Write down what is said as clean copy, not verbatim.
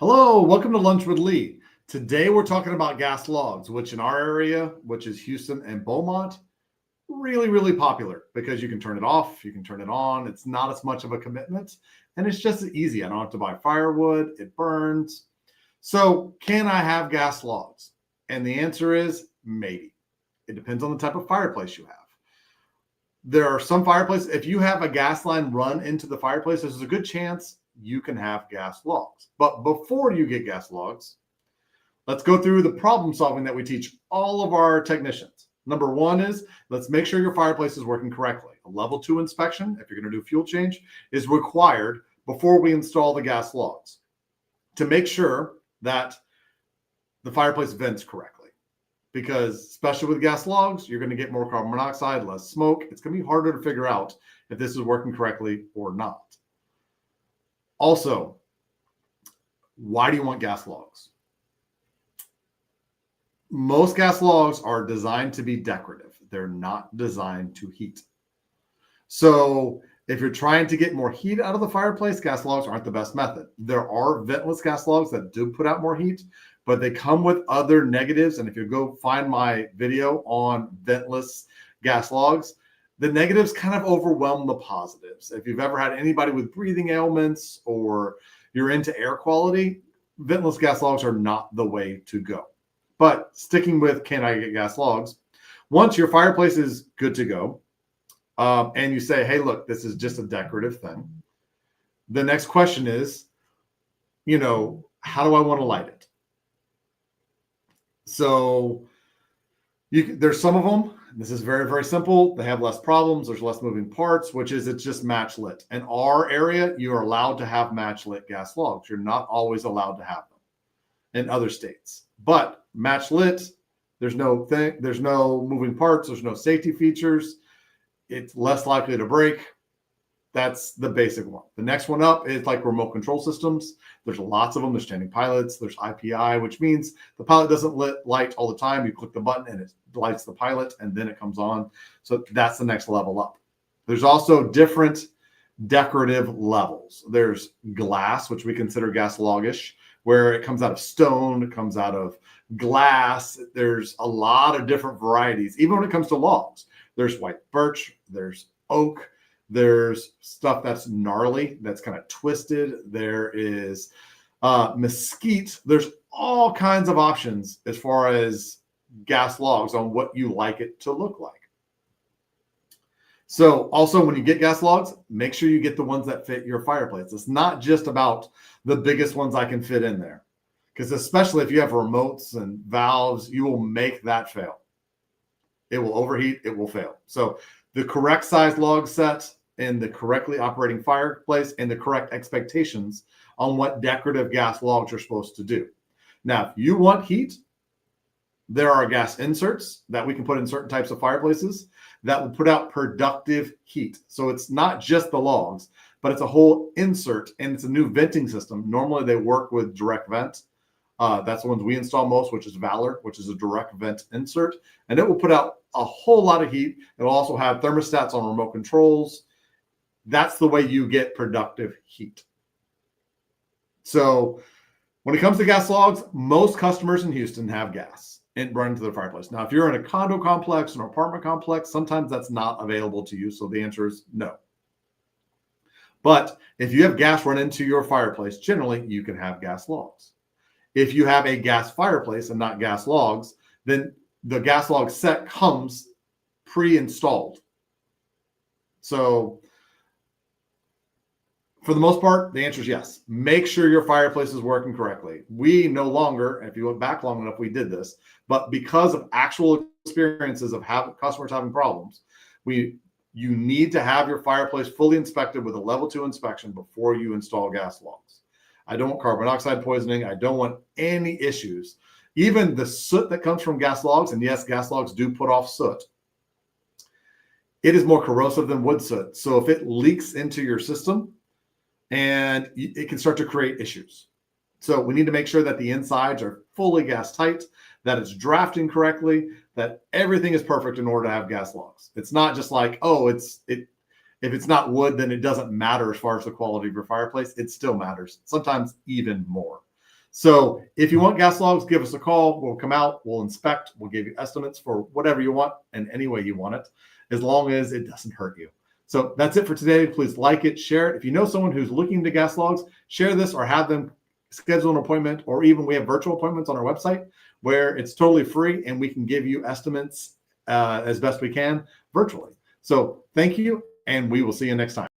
Hello, welcome to Lunch with Lee. Today we're talking about gas logs, which in our area, which is Houston and Beaumont, really popular because you can turn it off, you can turn it on. It's not as much of a commitment and it's just easy. I don't have to buy firewood, it burns. So can I have gas logs? And the answer is maybe. It depends on the type of fireplace you have. There are some fireplaces, if you have a gas line run into the fireplace, there's a good chance you can have gas logs. But before you get gas logs, let's go through the problem solving that we teach all of our technicians. Number one is let's make sure your fireplace is working correctly. A level 2 inspection, if you're going to do fuel change, is required before we install the gas logs to make sure that the fireplace vents correctly. Because especially with gas logs, you're going to get more carbon monoxide, less smoke. It's going to be harder to figure out if this is working correctly or not. Also, why do you want gas logs? Most gas logs are designed to be decorative. They're not designed to heat. So if you're trying to get more heat out of the fireplace, gas logs aren't the best method. There are ventless gas logs that do put out more heat, but they come with other negatives. And if you go find my video on ventless gas logs, the negatives kind of overwhelm the positives. If you've ever had anybody with breathing ailments or you're into air quality, ventless gas logs are not the way to go. But sticking with can I get gas logs, once your fireplace is good to go, and you say, hey, look, this is just a decorative thing. The next question is, how do I want to light it? So there's some of them. This is very simple. They have less problems. There's less moving parts, which is it's just match lit. In our area, you are allowed to have match lit gas logs. You're not always allowed to have them in other states. But match lit, there's no moving parts. There's no safety features. It's less likely to break. That's the basic one. The next one up is like remote control systems. There's lots of them. There's standing pilots. There's IPI, which means the pilot doesn't light all the time. You click the button and it lights the pilot and then it comes on. So that's the next level up. There's also different decorative levels. There's glass, which we consider gas logish, where it comes out of stone, it comes out of glass. There's a lot of different varieties. Even when it comes to logs, there's white birch, there's oak, there's stuff that's gnarly, that's kind of twisted. There is mesquite. There's all kinds of options as far as gas logs on what you like it to look like. So also when you get gas logs, make sure you get the ones that fit your fireplace. It's not just about the biggest ones I can fit in there. Because especially if you have remotes and valves, you will make that fail. It will overheat, it will fail. So the correct size log set and the correctly operating fireplace and the correct expectations on what decorative gas logs are supposed to do. Now, if you want heat, there are gas inserts that we can put in certain types of fireplaces that will put out productive heat. So it's not just the logs, but it's a whole insert and it's a new venting system. Normally they work with direct vent. That's the ones we install most, which is Valor, which is a direct vent insert. And it will put out a whole lot of heat. It'll also have thermostats on remote controls. That's the way you get productive heat. So when it comes to gas logs, most customers in Houston have gas and run into their fireplace. Now, if you're in a condo complex or an apartment complex, sometimes that's not available to you. So the answer is no. But if you have gas run into your fireplace, generally you can have gas logs. If you have a gas fireplace and not gas logs, then the gas log set comes pre-installed. So for the most part, the answer is yes. Make sure your fireplace is working correctly. We no longer, if you went back long enough, we did this, but because of actual experiences of customers having problems, you need to have your fireplace fully inspected with a level 2 inspection before you install gas logs. I don't want carbon monoxide poisoning. I don't want any issues. Even the soot that comes from gas logs, and yes, gas logs do put off soot. It is more corrosive than wood soot. So if it leaks into your system, and it can start to create issues. So we need to make sure that the insides are fully gas tight, that it's drafting correctly, that everything is perfect in order to have gas logs. It's not just like, oh, if it's not wood, then it doesn't matter as far as the quality of your fireplace. It still matters, sometimes even more. So if you want gas logs, give us a call. We'll come out, we'll inspect, we'll give you estimates for whatever you want and any way you want it, as long as it doesn't hurt you. So that's it for today. Please like it, share it. If you know someone who's looking into gas logs, share this or have them schedule an appointment, or even we have virtual appointments on our website where it's totally free and we can give you estimates as best we can virtually. So thank you, and we will see you next time.